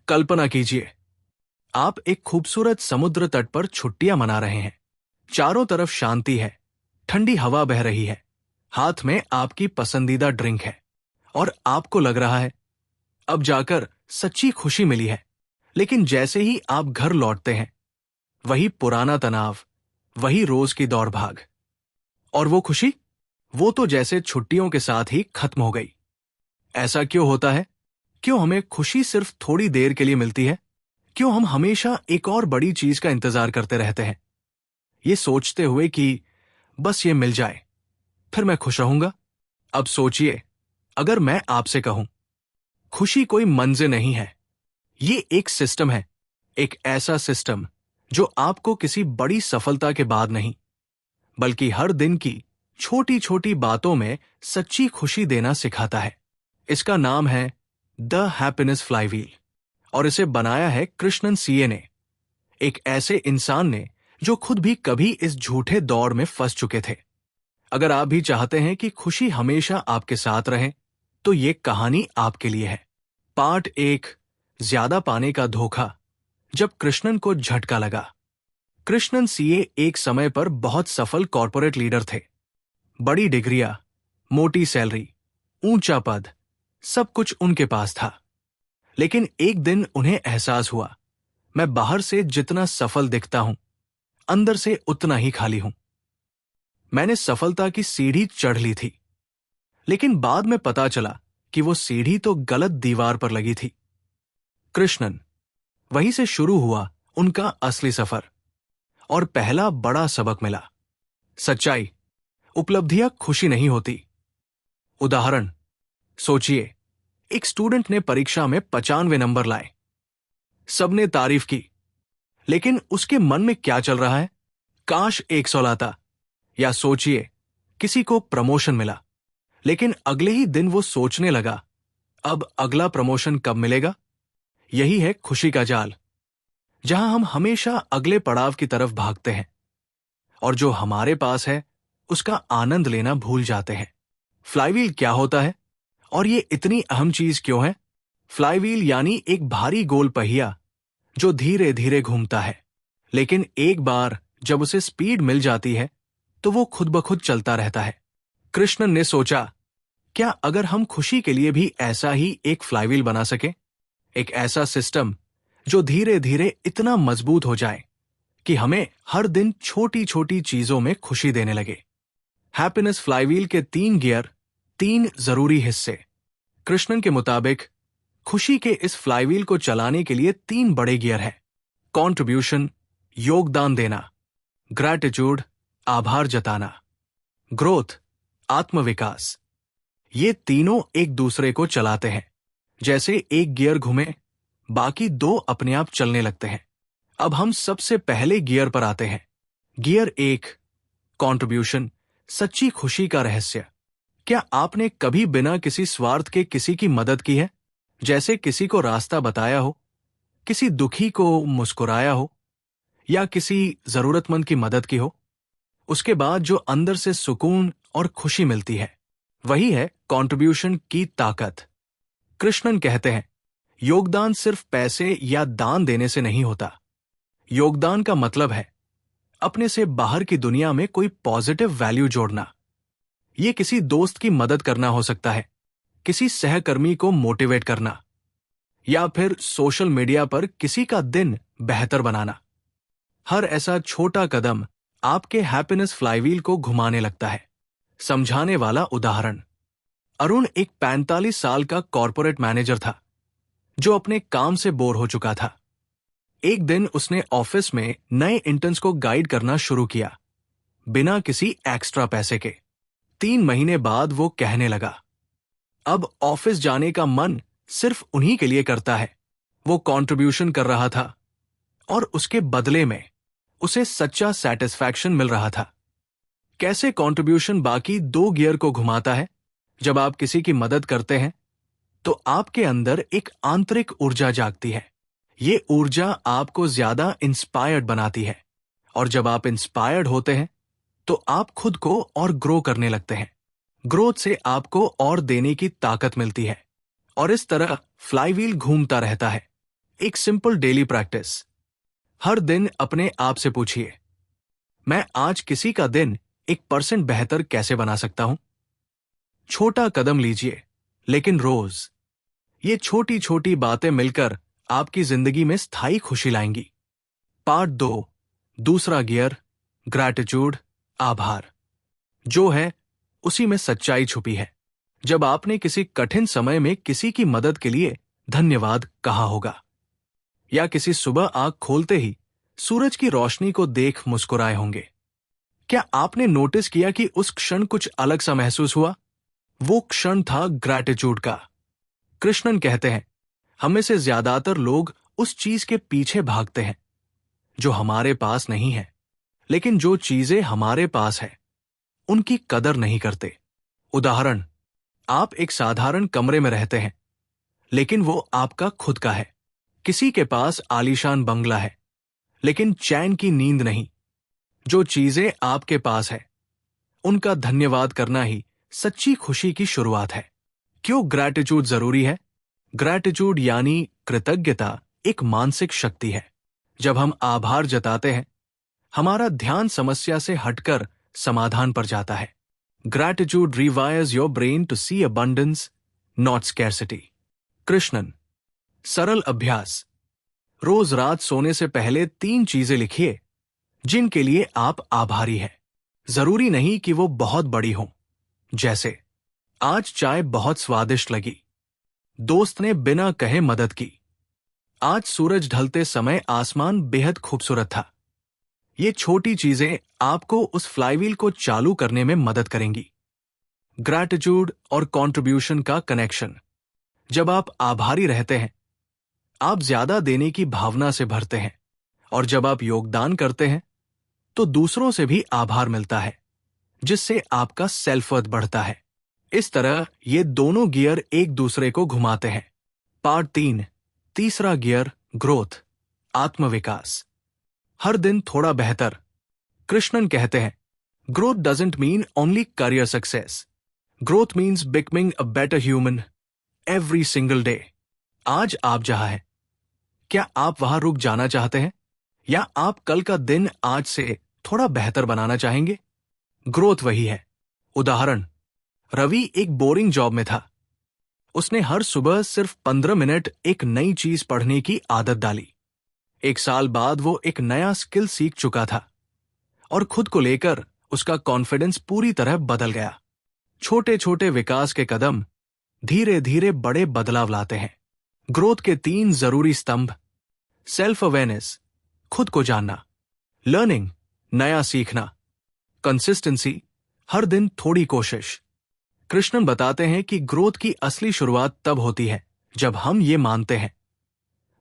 कल्पना कीजिए, आप एक खूबसूरत समुद्र तट पर छुट्टियां मना रहे हैं। चारों तरफ शांति है, ठंडी हवा बह रही है, हाथ में आपकी पसंदीदा ड्रिंक है और आपको लग रहा है अब जाकर सच्ची खुशी मिली है। लेकिन जैसे ही आप घर लौटते हैं, वही पुराना तनाव, वही रोज की दौड़ भाग और वो खुशी, वो तो जैसे छुट्टियों के साथ ही खत्म हो गई। ऐसा क्यों होता है? क्यों हमें खुशी सिर्फ थोड़ी देर के लिए मिलती है? क्यों हम हमेशा एक और बड़ी चीज का इंतजार करते रहते हैं, ये सोचते हुए कि बस ये मिल जाए, फिर मैं खुश रहूंगा? अब सोचिए, अगर मैं आपसे कहूं, खुशी कोई मंजिल नहीं है, ये एक सिस्टम है। एक ऐसा सिस्टम जो आपको किसी बड़ी सफलता के बाद नहीं, बल्कि हर दिन की छोटी छोटी बातों में सच्ची खुशी देना सिखाता है। इसका नाम है द हैप्पीनेस फ्लाईव्हील और इसे बनाया है कृष्णन सीए ने, एक ऐसे इंसान ने जो खुद भी कभी इस झूठे दौर में फंस चुके थे। अगर आप भी चाहते हैं कि खुशी हमेशा आपके साथ रहे, तो ये कहानी आपके लिए है। पार्ट 1, ज्यादा पाने का धोखा। जब कृष्णन को झटका लगा। कृष्णन सीए एक समय पर बहुत सफल कॉर्पोरेट लीडर थे। बड़ी डिग्रियां, मोटी सैलरी, ऊंचा पद, सब कुछ उनके पास था। लेकिन एक दिन उन्हें एहसास हुआ, मैं बाहर से जितना सफल दिखता हूं, अंदर से उतना ही खाली हूं। मैंने सफलता की सीढ़ी चढ़ ली थी, लेकिन बाद में पता चला कि वो सीढ़ी तो गलत दीवार पर लगी थी। कृष्णन, वहीं से शुरू हुआ उनका असली सफर और पहला बड़ा सबक मिला। सच्चाई, उपलब्धियां खुशी नहीं होती। उदाहरण, सोचिए, एक स्टूडेंट ने परीक्षा में 95 नंबर लाए। सबने तारीफ की, लेकिन उसके मन में क्या चल रहा है? काश 100 लाता। या सोचिए, किसी को प्रमोशन मिला, लेकिन अगले ही दिन वो सोचने लगा, अब अगला प्रमोशन कब मिलेगा? यही है खुशी का जाल, जहां हम हमेशा अगले पड़ाव की तरफ भागते हैं और जो हमारे पास है उसका आनंद लेना भूल जाते हैं। फ्लाईव्हील क्या होता है और ये इतनी अहम चीज क्यों है? फ्लाईव्हील यानी एक भारी गोल पहिया जो धीरे धीरे घूमता है, लेकिन एक बार जब उसे स्पीड मिल जाती है तो वो खुद ब खुद चलता रहता है। कृष्णन ने सोचा, क्या अगर हम खुशी के लिए भी ऐसा ही एक फ्लाईव्हील बना सके, एक ऐसा सिस्टम जो धीरे धीरे इतना मजबूत हो जाए कि हमें हर दिन छोटी छोटी चीजों में खुशी देने लगे। हैप्पीनेस फ्लाईव्हील के 3 गियर, 3 जरूरी हिस्से। कृष्णन के मुताबिक खुशी के इस फ्लाईव्हील को चलाने के लिए 3 बड़े गियर हैं। कॉन्ट्रीब्यूशन, योगदान देना, ग्रैटिट्यूड, आभार जताना, ग्रोथ, आत्मविकास। ये तीनों एक दूसरे को चलाते हैं। जैसे एक गियर घूमे, बाकी 2 अपने आप चलने लगते हैं। अब हम सबसे पहले गियर पर आते हैं। गियर 1, कॉन्ट्रीब्यूशन, सच्ची खुशी का रहस्य। क्या आपने कभी बिना किसी स्वार्थ के किसी की मदद की है? जैसे किसी को रास्ता बताया हो, किसी दुखी को मुस्कुराया हो या किसी जरूरतमंद की मदद की हो? उसके बाद जो अंदर से सुकून और खुशी मिलती है, वही है कॉन्ट्रीब्यूशन की ताकत। कृष्णन कहते हैं, योगदान सिर्फ पैसे या दान देने से नहीं होता। योगदान का मतलब है अपने से बाहर की दुनिया में कोई पॉजिटिव वैल्यू जोड़ना। ये किसी दोस्त की मदद करना हो सकता है, किसी सहकर्मी को मोटिवेट करना, या फिर सोशल मीडिया पर किसी का दिन बेहतर बनाना। हर ऐसा छोटा कदम आपके हैप्पीनेस फ्लाईव्हील को घुमाने लगता है। समझाने वाला उदाहरण, अरुण एक 45 साल का कॉर्पोरेट मैनेजर था जो अपने काम से बोर हो चुका था। एक दिन उसने ऑफिस में नए इंटर्न्स को गाइड करना शुरू किया, बिना किसी एक्स्ट्रा पैसे के। 3 महीने बाद वो कहने लगा, अब ऑफिस जाने का मन सिर्फ उन्हीं के लिए करता है। वो कंट्रीब्यूशन कर रहा था और उसके बदले में उसे सच्चा सैटिस्फैक्शन मिल रहा था। कैसे कंट्रीब्यूशन बाकी 2 गियर को घुमाता है? जब आप किसी की मदद करते हैं तो आपके अंदर एक आंतरिक ऊर्जा जागती है। ये ऊर्जा आपको ज्यादा इंस्पायर्ड बनाती है और जब आप इंस्पायर्ड होते हैं तो आप खुद को और ग्रो करने लगते हैं। ग्रोथ से आपको और देने की ताकत मिलती है और इस तरह फ्लाईव्हील घूमता रहता है। एक सिंपल डेली प्रैक्टिस। हर दिन अपने आप से पूछिए, मैं आज किसी का दिन 1% बेहतर कैसे बना सकता हूं? छोटा कदम लीजिए, लेकिन रोज। ये छोटी छोटी बातें मिलकर आपकी जिंदगी में स्थायी खुशी लाएंगी। पार्ट 2, दूसरा गियर, ग्रैटिट्यूड, आभार। जो है उसी में सच्चाई छुपी है। जब आपने किसी कठिन समय में किसी की मदद के लिए धन्यवाद कहा होगा, या किसी सुबह आंख खोलते ही सूरज की रोशनी को देख मुस्कुराए होंगे, क्या आपने नोटिस किया कि उस क्षण कुछ अलग सा महसूस हुआ? वो क्षण था ग्रैटिट्यूड का। कृष्णन कहते हैं, हम में से ज्यादातर लोग उस चीज के पीछे भागते हैं जो हमारे पास नहीं है, लेकिन जो चीजें हमारे पास है उनकी कदर नहीं करते। उदाहरण, आप एक साधारण कमरे में रहते हैं, लेकिन वो आपका खुद का है। किसी के पास आलीशान बंगला है, लेकिन चैन की नींद नहीं। जो चीजें आपके पास है उनका धन्यवाद करना ही सच्ची खुशी की शुरुआत है। क्यों ग्रैटिट्यूड जरूरी है? ग्रैटिट्यूड यानी कृतज्ञता एक मानसिक शक्ति है। जब हम आभार जताते हैं, हमारा ध्यान समस्या से हटकर समाधान पर जाता है। Gratitude rewires your brain to see abundance, not scarcity. Krishnan. सरल अभ्यास। रोज रात सोने से पहले 3 चीजें लिखिए जिनके लिए आप आभारी हैं। जरूरी नहीं कि वो बहुत बड़ी हों, जैसे आज चाय बहुत स्वादिष्ट लगी, दोस्त ने बिना कहे मदद की, आज सूरज ढलते समय आसमान बेहद खूबसूरत था। ये छोटी चीजें आपको उस फ्लाईव्हील को चालू करने में मदद करेंगी। ग्रैटिट्यूड और कंट्रीब्यूशन का कनेक्शन। जब आप आभारी रहते हैं, आप ज्यादा देने की भावना से भरते हैं, और जब आप योगदान करते हैं तो दूसरों से भी आभार मिलता है, जिससे आपका सेल्फ वर्थ बढ़ता है। इस तरह ये दोनों गियर एक दूसरे को घुमाते हैं। पार्ट 3, तीसरा गियर, ग्रोथ, आत्मविकास। हर दिन थोड़ा बेहतर। कृष्णन कहते हैं, growth doesn't mean only career success. Growth means becoming a better human every single day. आज आप जहां हैं, क्या आप वहां रुक जाना चाहते हैं, या आप कल का दिन आज से थोड़ा बेहतर बनाना चाहेंगे? ग्रोथ वही है। उदाहरण, रवि एक बोरिंग जॉब में था। उसने हर सुबह सिर्फ 15 मिनट एक नई चीज पढ़ने की आदत डाली। 1 साल बाद वो एक नया स्किल सीख चुका था, और खुद को लेकर उसका कॉन्फिडेंस पूरी तरह बदल गया। छोटे छोटे विकास के कदम धीरे धीरे बड़े बदलाव लाते हैं। ग्रोथ के 3 जरूरी स्तंभ: सेल्फ अवेयरनेस, खुद को जानना; लर्निंग, नया सीखना; कंसिस्टेंसी, हर दिन थोड़ी कोशिश। कृष्णन बताते हैं कि ग्रोथ की असली शुरुआत तब होती है जब हम ये मानते हैं,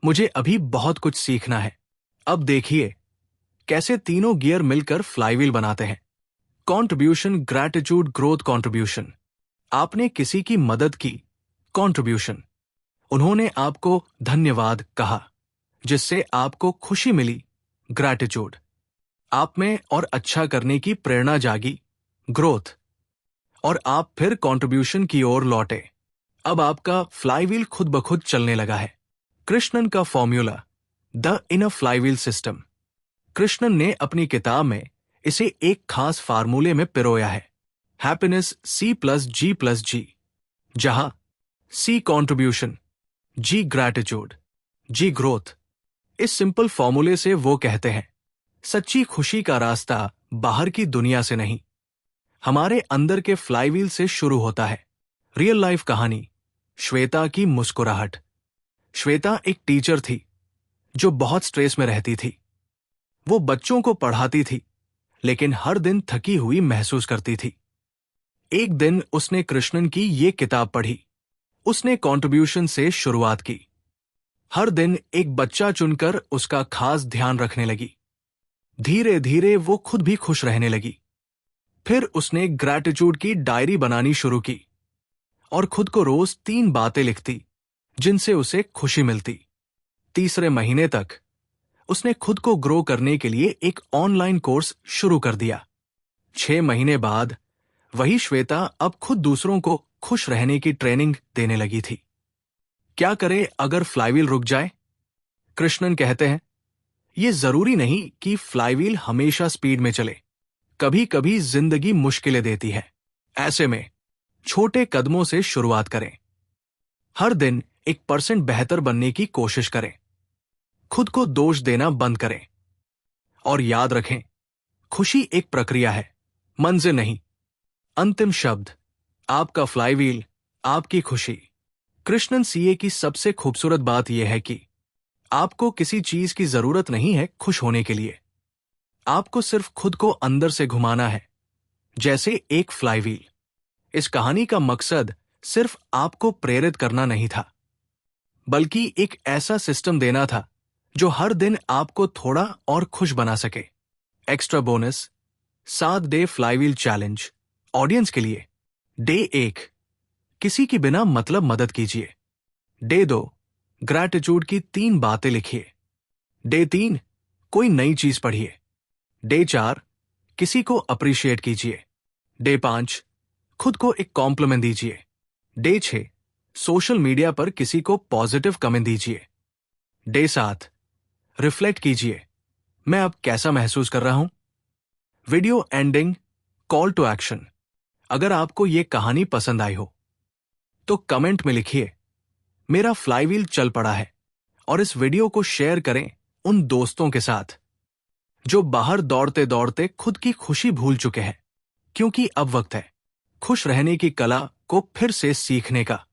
मुझे अभी बहुत कुछ सीखना है। अब देखिए कैसे तीनों गियर मिलकर फ्लाईव्हील बनाते हैं। Contribution, gratitude, growth, contribution. आपने किसी की मदद की, कंट्रीब्यूशन। उन्होंने आपको धन्यवाद कहा, जिससे आपको खुशी मिली, ग्रैटिट्यूड। आप में और अच्छा करने की प्रेरणा जागी, ग्रोथ। और आप फिर कंट्रीब्यूशन की ओर लौटे। अब आपका फ्लाईव्हील खुद ब खुद चलने लगा है। कृष्णन का formula, the inner flywheel system. Krishnan ने अपनी किताब में इसे एक खास फार्मूले में पिरोया है, हैप्पीनेस C+G+G, जहां C contribution, G gratitude, G growth. इस सिंपल फॉर्मूले से वो कहते हैं, सच्ची खुशी का रास्ता बाहर की दुनिया से नहीं, हमारे अंदर के फ्लाईव्हील से शुरू होता है। रियल लाइफ कहानी, श्वेता की मुस्कुराहट। श्वेता एक टीचर थी जो बहुत स्ट्रेस में रहती थी। वो बच्चों को पढ़ाती थी, लेकिन हर दिन थकी हुई महसूस करती थी। एक दिन उसने कृष्णन की ये किताब पढ़ी। उसने कंट्रीब्यूशन से शुरुआत की। हर दिन एक बच्चा चुनकर उसका खास ध्यान रखने लगी। धीरे धीरे वो खुद भी खुश रहने लगी। फिर उसने ग्रैटिट्यूड की डायरी बनानी शुरू की और खुद को रोज 3 बातें लिखती जिनसे उसे खुशी मिलती। तीसरे महीने तक उसने खुद को ग्रो करने के लिए एक ऑनलाइन कोर्स शुरू कर दिया। 6 महीने बाद वही श्वेता अब खुद दूसरों को खुश रहने की ट्रेनिंग देने लगी थी। क्या करे अगर फ्लाईव्हील रुक जाए? कृष्णन कहते हैं, ये जरूरी नहीं कि फ्लाईव्हील हमेशा स्पीड में चले। कभी कभी जिंदगी मुश्किलें देती है। ऐसे में छोटे कदमों से शुरुआत करें। हर दिन 1% बेहतर बनने की कोशिश करें। खुद को दोष देना बंद करें। और याद रखें, खुशी एक प्रक्रिया है, मंजिल नहीं। अंतिम शब्द, आपका फ्लाईव्हील, आपकी खुशी। कृष्णन सीए की सबसे खूबसूरत बात यह है कि आपको किसी चीज की जरूरत नहीं है खुश होने के लिए। आपको सिर्फ खुद को अंदर से घुमाना है, जैसे एक फ्लाईव्हील। इस कहानी का मकसद सिर्फ आपको प्रेरित करना नहीं था, बल्कि एक ऐसा सिस्टम देना था जो हर दिन आपको थोड़ा और खुश बना सके। Extra bonus, 7 day flywheel challenge audience के लिए। डे 1, किसी की बिना मतलब मदद कीजिए। डे 2, ग्रैटिट्यूड की 3 बातें लिखिए। डे 3, कोई नई चीज पढ़िए। डे 4, किसी को अप्रिशिएट कीजिए। डे 5, खुद को एक कॉम्प्लीमेंट दीजिए। डे 6, सोशल मीडिया पर किसी को पॉजिटिव कमेंट दीजिए। डे 7, रिफ्लेक्ट कीजिए, मैं अब कैसा महसूस कर रहा हूं। Video ending, call to action. अगर आपको यह कहानी पसंद आई हो तो कमेंट में लिखिए, मेरा फ्लाईव्हील चल पड़ा है। और इस वीडियो को शेयर करें उन दोस्तों के साथ जो बाहर दौड़ते दौड़ते खुद की खुशी भूल चुके हैं। क्योंकि अब वक्त है खुश रहने की कला को फिर से सीखने का।